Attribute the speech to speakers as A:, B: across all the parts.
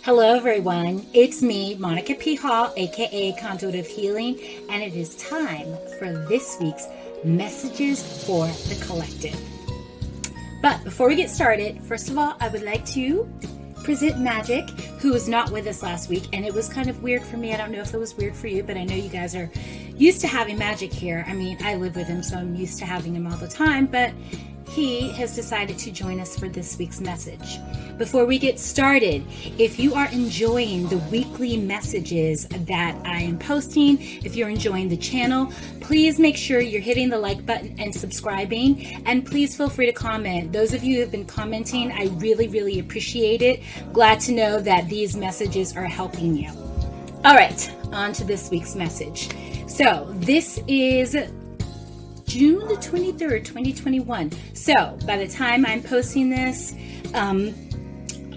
A: Hello, everyone. It's me, Monica P. Hall, aka Conduit of Healing, and it is time for this week's Messages for the Collective. But before we get started, first of all, I would like to present Magic, who was not with us last week, and it was kind of weird for me. I don't know if it was weird for you, but I know you guys are used to having Magic here. I mean, I live with him, so I'm used to having him all the time, but he has decided to join us for this week's message. Before we get started, if you are enjoying the weekly messages that I am posting, if you're enjoying the channel, please make sure you're hitting the like button and subscribing, and please feel free to comment. Those of you who have been commenting, I really appreciate it. Glad to know that these messages are helping you. All right, on to this week's message. So this is June the 23rd, 2021. So by the time I'm posting this,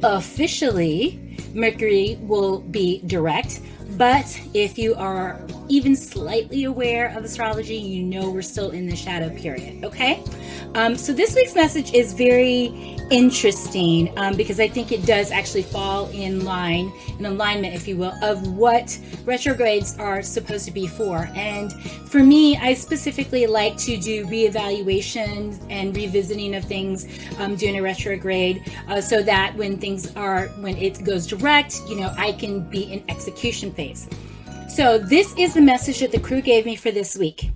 A: officially Mercury will be direct. But if you are even slightly aware of astrology, you know we're still in the shadow period, okay? So this week's message is very interesting because I think it does actually fall in alignment, if you will, of what retrogrades are supposed to be for. And for me, I specifically like to do reevaluation and revisiting of things during a retrograde so that when it goes direct, I can be in execution phase. So this is the message that the crew gave me for this week.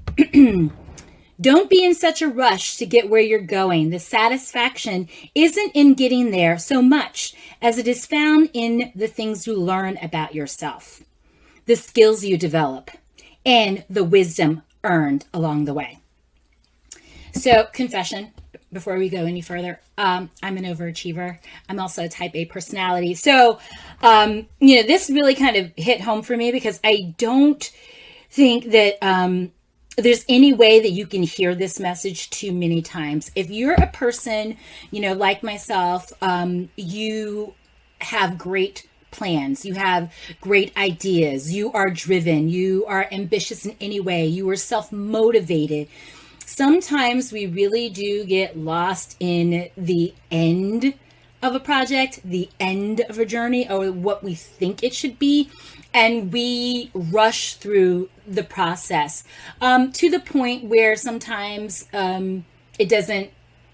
A: Don't be in such a rush to get where you're going. The satisfaction isn't in getting there so much as it is found in the things you learn about yourself, the skills you develop, and the wisdom earned along the way. So, confession, before we go any further, I'm an overachiever. I'm also a type A personality. So, this really kind of hit home for me because I don't think that there's any way that you can hear this message too many times. If you're a person, like myself, you have great plans, you have great ideas, you are driven, you are ambitious in any way, you are self-motivated. Sometimes we really do get lost in the end of a project, the end of a journey, or what we think it should be. And we rush through the process to the point where sometimes it doesn't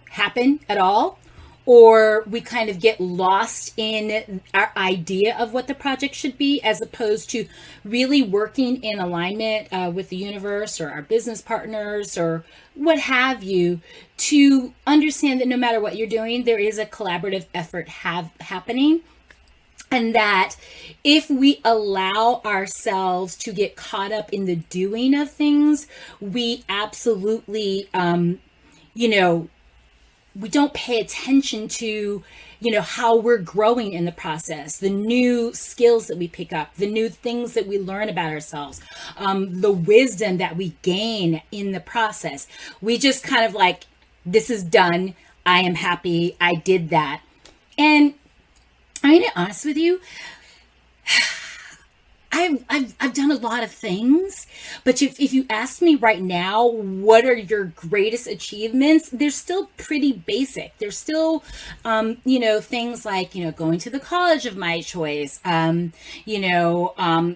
A: happen at all, or we kind of get lost in our idea of what the project should be, as opposed to really working in alignment with the universe or our business partners or what have you, to understand that no matter what you're doing, there is a collaborative effort happening. And that if we allow ourselves to get caught up in the doing of things, we absolutely, we don't pay attention to, how we're growing in the process, the new skills that we pick up, the new things that we learn about ourselves, the wisdom that we gain in the process. We just kind of like, this is done. I am happy. I did that. And I'm going to be honest with you, I've done a lot of things, but if you ask me right now, what are your greatest achievements? They're still pretty basic. They're still, things like, going to the college of my choice,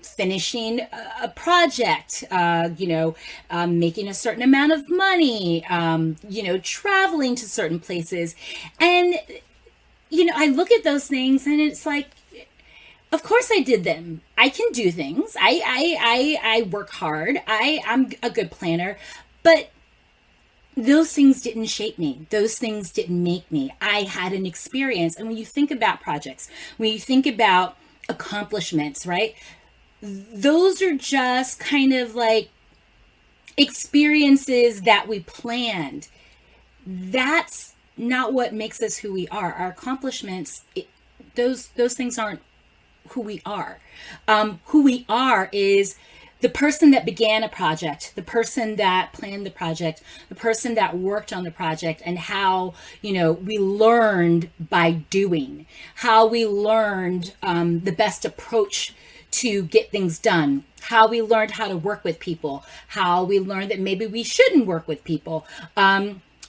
A: finishing a project, making a certain amount of money, traveling to certain places. And I look at those things and it's like, of course I did them. I can do things. I work hard. I'm a good planner, but those things didn't shape me. Those things didn't make me. I had an experience. And when you think about projects, when you think about accomplishments, right? Those are just kind of like experiences that we planned. That's not what makes us who we are. Our accomplishments, those things aren't who we are. Who we are is the person that began a project, the person that planned the project, the person that worked on the project, and how, we learned by doing, how we learned the best approach to get things done, how we learned how to work with people, how we learned that maybe we shouldn't work with people,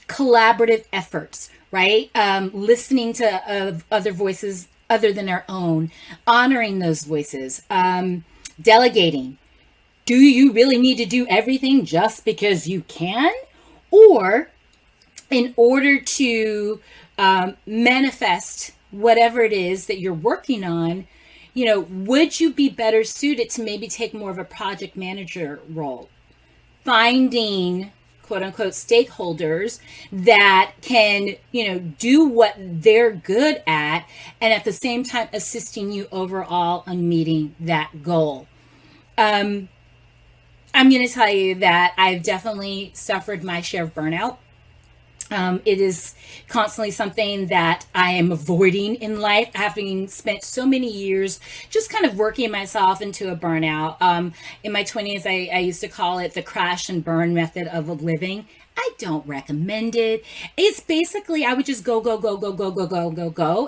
A: collaborative efforts, right? Listening to other voices other than our own, honoring those voices, delegating. Do you really need to do everything just because you can? Or in order to manifest whatever it is that you're working on, would you be better suited to maybe take more of a project manager role? Finding quote unquote stakeholders that can, do what they're good at, and at the same time assisting you overall on meeting that goal. I'm going to tell you that I've definitely suffered my share of burnout. It is constantly something that I am avoiding in life, having spent so many years just kind of working myself into a burnout. In my 20s, I used to call it the crash and burn method of living. I don't recommend it. It's basically, I would just go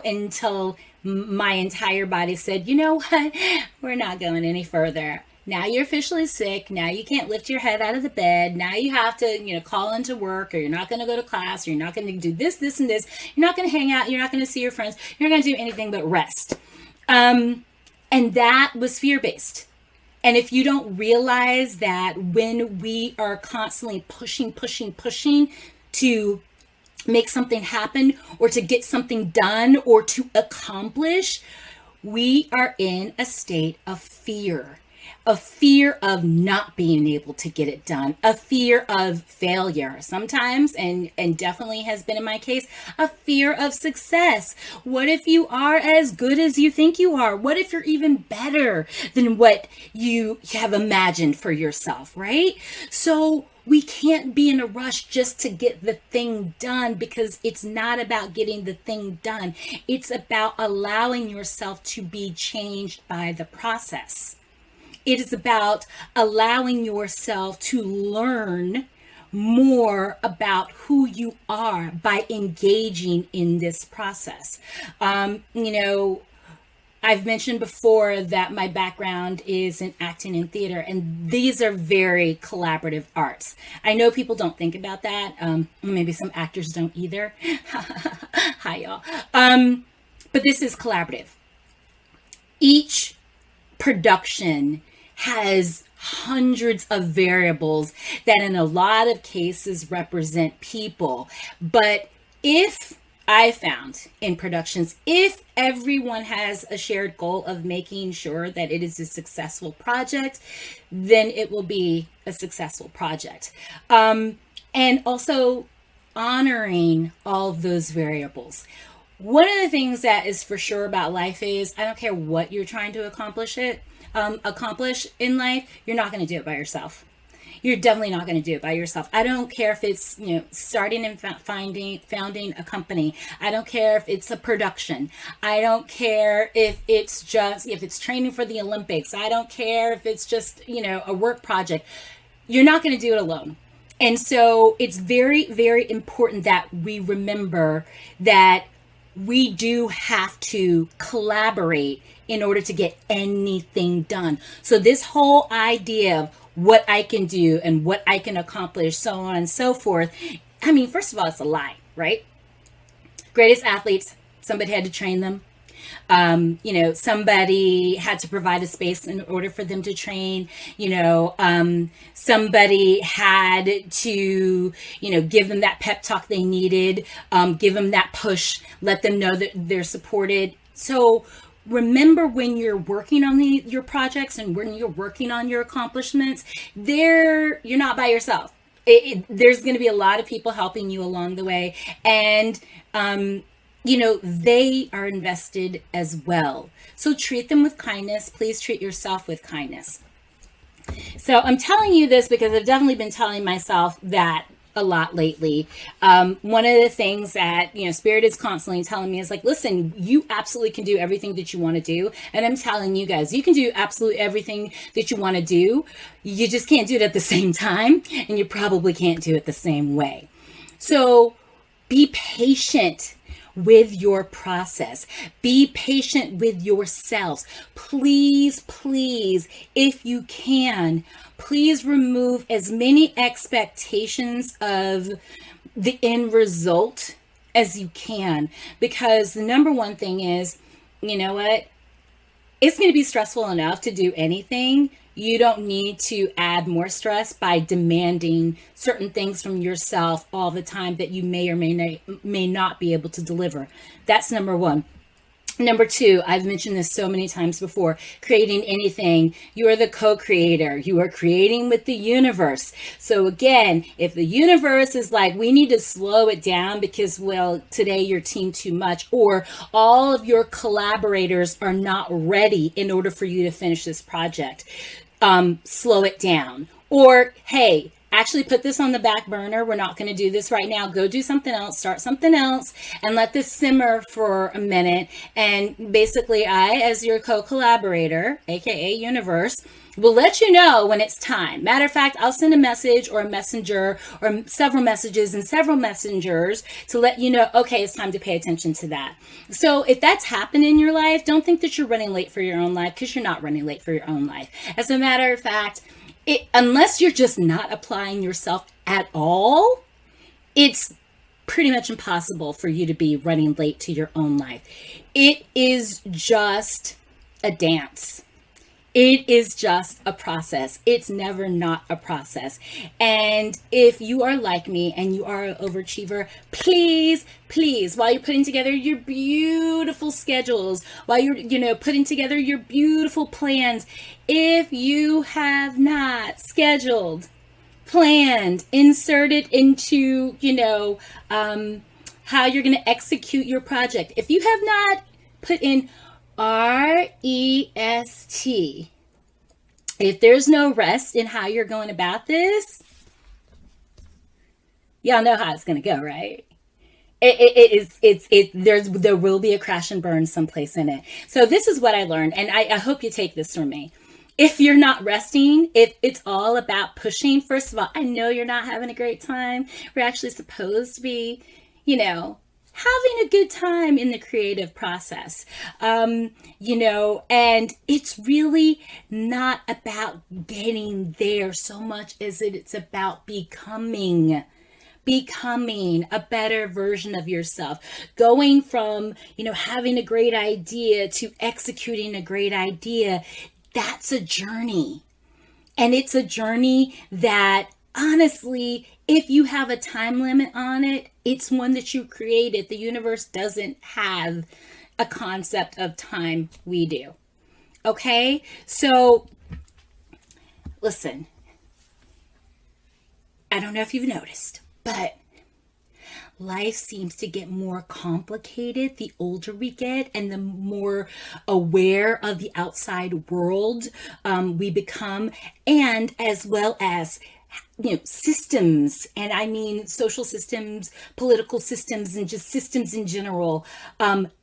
A: until my entire body said, you know what, we're not going any further. Now you're officially sick. Now you can't lift your head out of the bed. Now you have to, call into work, or you're not going to go to class, or you're not going to do this, this, and this. You're not going to hang out. You're not going to see your friends. You're not going to do anything but rest. And that was fear-based. And if you don't realize that when we are constantly pushing to make something happen, or to get something done, or to accomplish, we are in a state of fear. A fear of not being able to get it done, a fear of failure sometimes, and definitely has been in my case, a fear of success. What if you are as good as you think you are? What if you're even better than what you have imagined for yourself, right? So we can't be in a rush just to get the thing done, because it's not about getting the thing done. It's about allowing yourself to be changed by the process. It is about allowing yourself to learn more about who you are by engaging in this process. I've mentioned before that my background is in acting and theater, and these are very collaborative arts. I know people don't think about that. Maybe some actors don't either. Hi, y'all. But this is collaborative. Each production has hundreds of variables that in a lot of cases represent people. But if I found in productions, if everyone has a shared goal of making sure that it is a successful project, then it will be a successful project. And also honoring all of those variables. One of the things that is for sure about life is, I don't care what you're trying to accomplish in life, you're not going to do it by yourself. You're definitely not going to do it by yourself. I don't care if it's, starting and founding a company. I don't care if it's a production. I don't care if it's training for the Olympics. I don't care if it's just, a work project. You're not going to do it alone. And so it's very, very important that we remember that we do have to collaborate in order to get anything done. So this whole idea of what I can do and what I can accomplish, so on and so forth, I mean, first of all, it's a lie, right? Greatest athletes, somebody had to train them. Somebody had to provide a space in order for them to train. Somebody had to, give them that pep talk they needed, give them that push, let them know that they're supported. So remember, when you're working on your projects and when you're working on your accomplishments, you're not by yourself. There's going to be a lot of people helping you along the way. And, they are invested as well. So treat them with kindness. Please treat yourself with kindness. So I'm telling you this because I've definitely been telling myself that a lot lately. One of the things that, Spirit is constantly telling me is like, listen, you absolutely can do everything that you want to do. And I'm telling you guys, you can do absolutely everything that you want to do. You just can't do it at the same time. And you probably can't do it the same way. So be patient with your process. Be patient with yourselves. Please, if you can, please remove as many expectations of the end result as you can, because the number one thing is you know what? It's going to be stressful enough to do anything. You don't need to add more stress by demanding certain things from yourself all the time that you may not be able to deliver. That's number one. Number two, I've mentioned this so many times before, creating anything, you are the co-creator. You are creating with the universe. So again, if the universe is like, we need to slow it down because, well, today you're team too much, or all of your collaborators are not ready in order for you to finish this project, slow it down. Or, hey, actually put this on the back burner. We're not going to do this right now. Go do something else, start something else, and let this simmer for a minute. And basically, I, as your co-collaborator, aka universe, will let you know when it's time. Matter of fact, I'll send a message or a messenger or several messages and several messengers to let you know, okay, it's time to pay attention to that. So if that's happened in your life, don't think that you're running late for your own life, because you're not running late for your own life. As a matter of fact, unless you're just not applying yourself at all, it's pretty much impossible for you to be running late to your own life. It is just a dance. It is just a process. It's never not a process. And if you are like me and you are an overachiever, please, while you're putting together your beautiful schedules, while you're, putting together your beautiful plans, if you have not scheduled, planned, inserted into, how you're going to execute your project, if you have not put in REST. If there's no rest in how you're going about this, y'all know how it's going to go, right? There will be a crash and burn someplace in it. So this is what I learned, and I hope you take this from me. If you're not resting, if it's all about pushing, first of all, I know you're not having a great time. We're actually supposed to be, having a good time in the creative process, and it's really not about getting there so much as it's about becoming a better version of yourself, going from, having a great idea to executing a great idea. That's a journey. And it's a journey that, honestly, if you have a time limit on it, it's one that you created. The universe doesn't have a concept of time. We do. Okay? So, listen, I don't know if you've noticed, but life seems to get more complicated the older we get and the more aware of the outside world we become, and as well as systems, and I mean social systems, political systems, and just systems in general.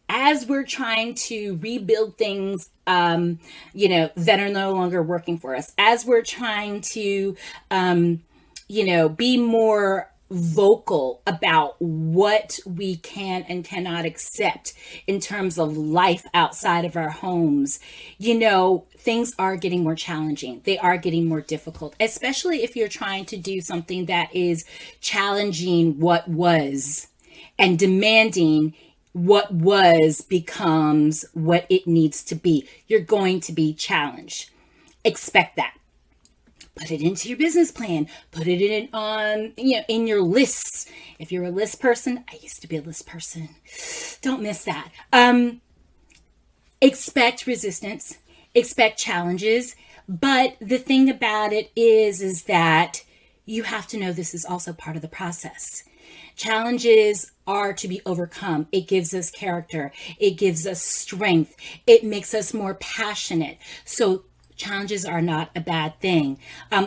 A: As we're trying to rebuild things, that are no longer working for us, as we're trying to, be more vocal about what we can and cannot accept in terms of life outside of our homes, things are getting more challenging. They are getting more difficult, especially if you're trying to do something that is challenging what was and demanding what was becomes what it needs to be. You're going to be challenged. Expect that. Put it into your business plan. Put it in your lists. If you're a list person, I used to be a list person. Don't miss that. Expect resistance. Expect challenges. But the thing about it is that you have to know this is also part of the process. Challenges are to be overcome. It gives us character. It gives us strength. It makes us more passionate. So challenges are not a bad thing.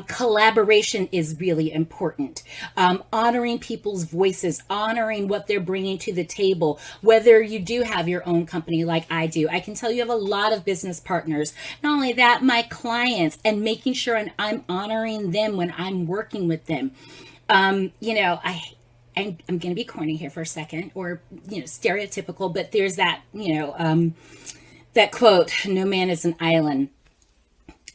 A: Collaboration is really important. Honoring people's voices, honoring what they're bringing to the table, whether you do have your own company like I do. I can tell you have a lot of business partners. Not only that, my clients, and making sure and I'm honoring them when I'm working with them. I'm going to be corny here for a second, or, stereotypical, but there's that, that quote, no man is an island.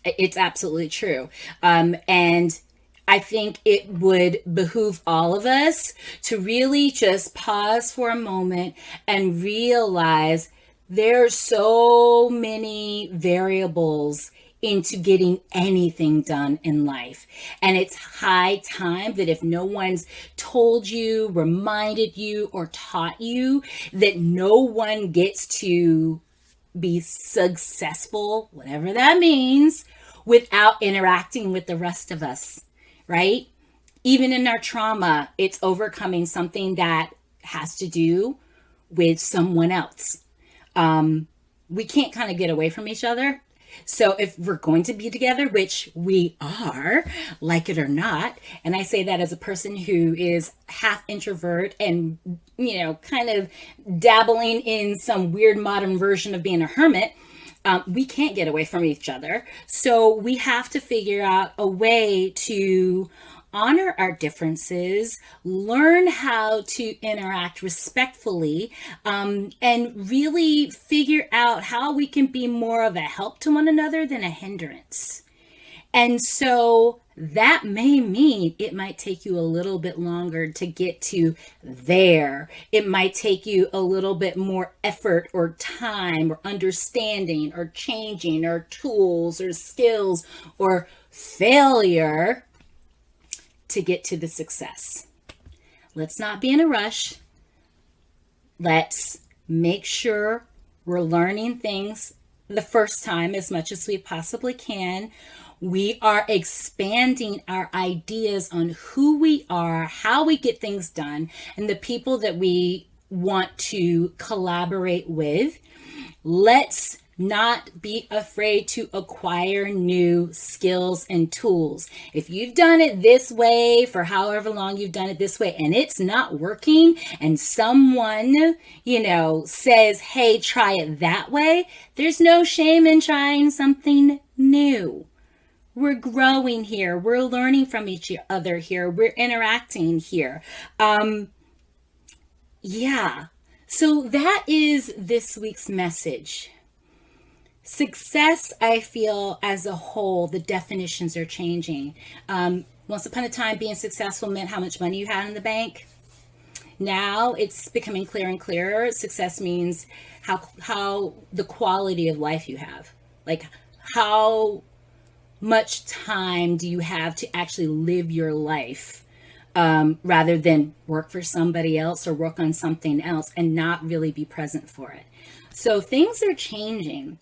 A: It's absolutely true. And I think it would behoove all of us to really just pause for a moment and realize There's so many variables into getting anything done in life. And it's high time that if no one's told you, reminded you, or taught you that no one gets to be successful, whatever that means, without interacting with the rest of us, right? Even in our trauma, it's overcoming something that has to do with someone else. We can't kind of get away from each other. So if we're going to be together, which we are, like it or not, and I say that as a person who is half introvert and, kind of dabbling in some weird modern version of being a hermit, we can't get away from each other. So we have to figure out a way to honor our differences, learn how to interact respectfully, and really figure out how we can be more of a help to one another than a hindrance. And so that may mean it might take you a little bit longer to get to there. It might take you a little bit more effort or time or understanding or changing or tools or skills or failure to get to the success. Let's not be in a rush. Let's make sure we're learning things the first time as much as we possibly can. We are expanding our ideas on who we are, how we get things done, and the people that we want to collaborate with. Let's not be afraid to acquire new skills and tools. If you've done it this way for however long you've done it this way and it's not working, and someone, says, hey, try it that way, there's no shame in trying something new. We're growing here. We're learning from each other here. We're interacting here. So that is this week's message. Success, I feel, as a whole, the definitions are changing. Once upon a time, being successful meant how much money you had in the bank. Now it's becoming clearer and clearer. Success means how the quality of life you have. Like, how much time do you have to actually live your life, rather than work for somebody else or work on something else and not really be present for it. So things are changing.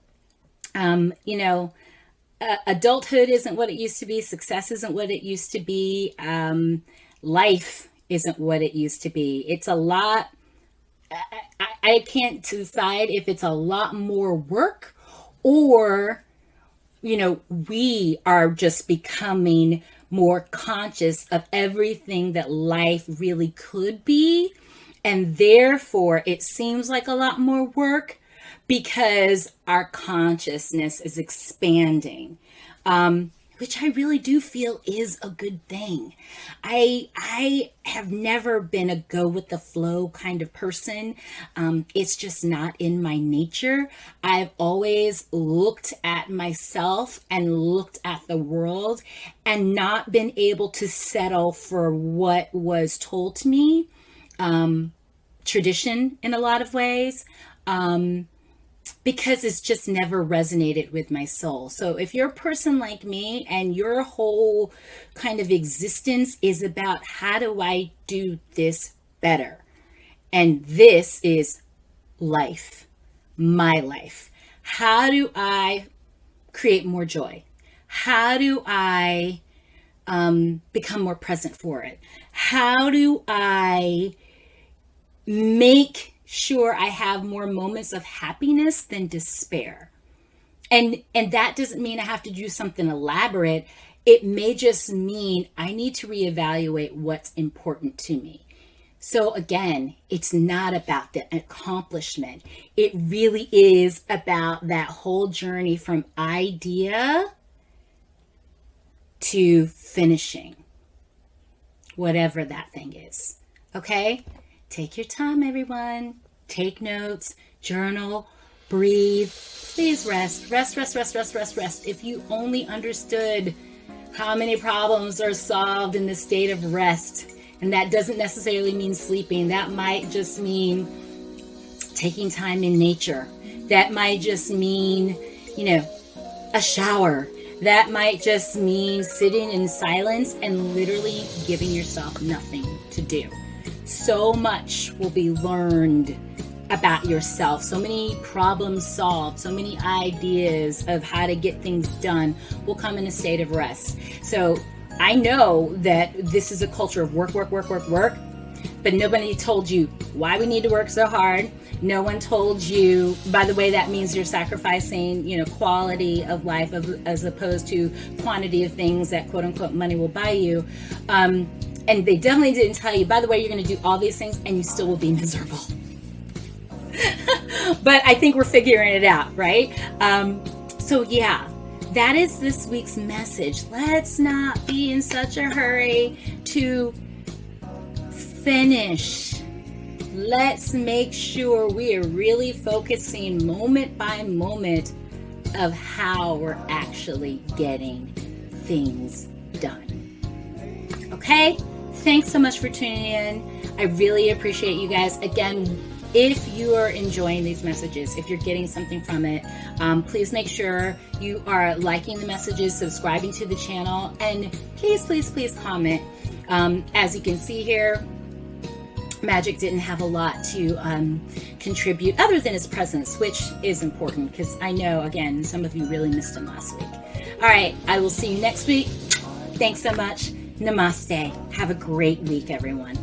A: Adulthood isn't what it used to be. Success isn't what it used to be. Life isn't what it used to be. It's a lot. I can't decide if it's a lot more work or, we are just becoming more conscious of everything that life really could be. And therefore, it seems like a lot more work because our consciousness is expanding, which I really do feel is a good thing. I have never been a go with the flow kind of person. It's just not in my nature. I've always looked at myself and looked at the world and not been able to settle for what was told to me. Tradition in a lot of ways. Because it's just never resonated with my soul. So if you're a person like me and your whole kind of existence is about how do I do this better? And this is life, my life. How do I create more joy? How do I become more present for it? How do I make sure I have more moments of happiness than despair? And that doesn't mean I have to do something elaborate. It may just mean I need to reevaluate what's important to me. So again, it's not about the accomplishment. It really is about that whole journey from idea to finishing, whatever that thing is. Okay? Take your time, everyone. Take notes, journal, breathe. Please rest. Rest. If you only understood how many problems are solved in the state of rest, and that doesn't necessarily mean sleeping. That might just mean taking time in nature, That might just mean, a shower. That might just mean sitting in silence and literally giving yourself nothing to do. So much will be learned about yourself, so many problems solved, so many ideas of how to get things done will come in a state of rest. So I know that this is a culture of work, but nobody told you why we need to work so hard. No one told you, by the way, that means you're sacrificing, quality of life as opposed to quantity of things that quote unquote money will buy you. And they definitely didn't tell you, by the way, you're going to do all these things and you still will be miserable. But I think we're figuring it out, right? So yeah, that is this week's message. Let's not be in such a hurry to finish. Let's make sure we are really focusing moment by moment of how we're actually getting things done. Okay? Thanks so much for tuning in. I really appreciate you guys. Again, if you are enjoying these messages, if you're getting something from it, please make sure you are liking the messages, subscribing to the channel, and please comment. As you can see here, Magic didn't have a lot to contribute other than his presence, which is important because I know, again, some of you really missed him last week. All right, I will see you next week. Thanks so much. Namaste. Have a great week, everyone.